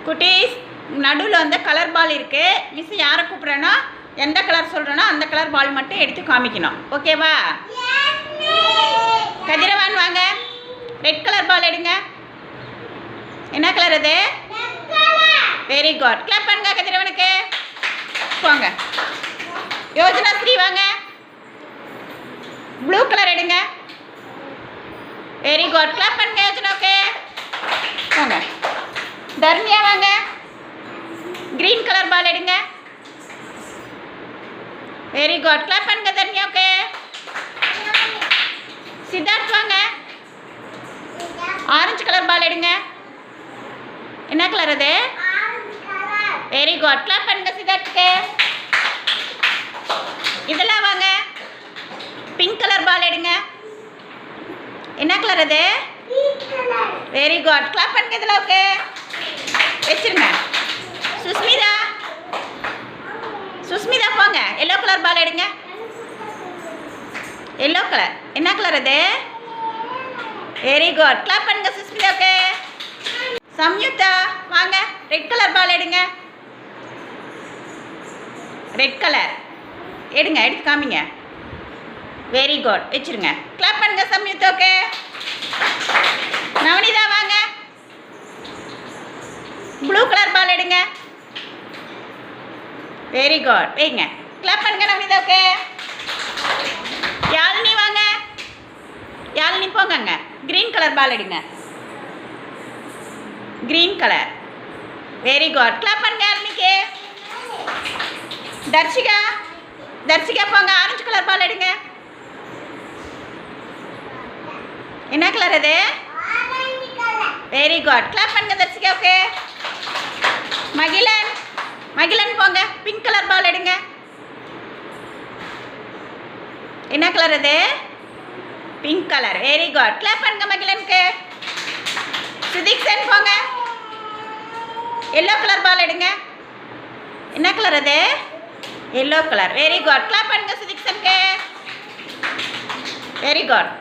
குட்டீஸ் நடுவில் வந்து கலர் பால் இருக்குது. மிஸ் யாரை கூப்பிட்றேன்னா எந்த கலர் சொல்கிறேனோ அந்த கலர் பால் மட்டும் எடுத்து காமிக்கணும். ஓகேவா? கதிரவான் வாங்க, ரெட் கலர் பால் எடுங்க. என்ன கலர் அது? Very good. கிளாப் பண்ணுங்க கதிரவனுக்கு. போங்க. யோஜனா ஸ்ரீ வாங்க, ப்ளூ கலர் எடுங்க. Very good. கிளாப் பண்ணுங்க யோஜனாவுக்கு. போங்க. தர்மியா வாங்க, கிரீன் கலர் பால் எடுங்க. Very good. கிளாப் பண்ணுங்க தர்மியாவுக்கு. சித்தார்த் வாங்க, ஆரஞ்சு கலர் பால் எடுங்க. என்ன கலர் அது? Very good. கிளாப் பண்ணுங்க சித்தார்த்துக்கு. இதெல்லாம் வாங்க, பிங்க் கலர் பால் எடுங்க. என்ன கலர் அது? Very good. கிளாப் பண்ணுங்க இதெல்லாம் வச்சிருங்க. சுஸ்மிதா, சுஸ்மிதா போங்க, எல்லோ கலர் பால் எடுங்க. Yellow colour. என்ன கலர் அது? Very good. கிளாப் பண்ணுங்க சுஸ்மிதாவுக்கு. சம்யுக்தா வாங்க, ரெட் கலர் பால் எடுங்க. ரெட் கலர் எடுங்க, எடுத்து காமிங்க. Very good. வச்சிருங்க. கிளாப் பண்ணுங்க சம்யுக்தாவுக்கு. நவனிதா வாங்க, ப்ளூ கலர் பால் எடுங்க. Very good. வைங்க. கிளாப் பண்ணுங்க நவனிதாவுக்கு. யாழினி வாங்க, யாழினி போங்க, கிரீன் கலர் பால் எடுங்க. Green colour. Very good. Clap பண்ணுங்க யாழினிக்கு. தர்ஷிகா, தர்ஷிகா போங்க, ஆரஞ்சு கலர் பால் எடுங்க. என்ன கலர் அது? Very good. கிளாப் பண்ணுங்க தர்ஷிகாவுக்கு. மகிழன், மகிழன் போங்க, பிங்க் கலர் பால் எடுங்க. என்ன கலர் அது? Pink colour. Very good. Clap பண்ணுங்க மகிழனுக்கு. சுதீக்ஷன் போங்க, எல்லோ கலர் பால் எடுங்க. என்ன கலர் அது? Yellow colour. Very good. Clap பண்ணுங்க சுதீக்ஷனுக்கு. Very good.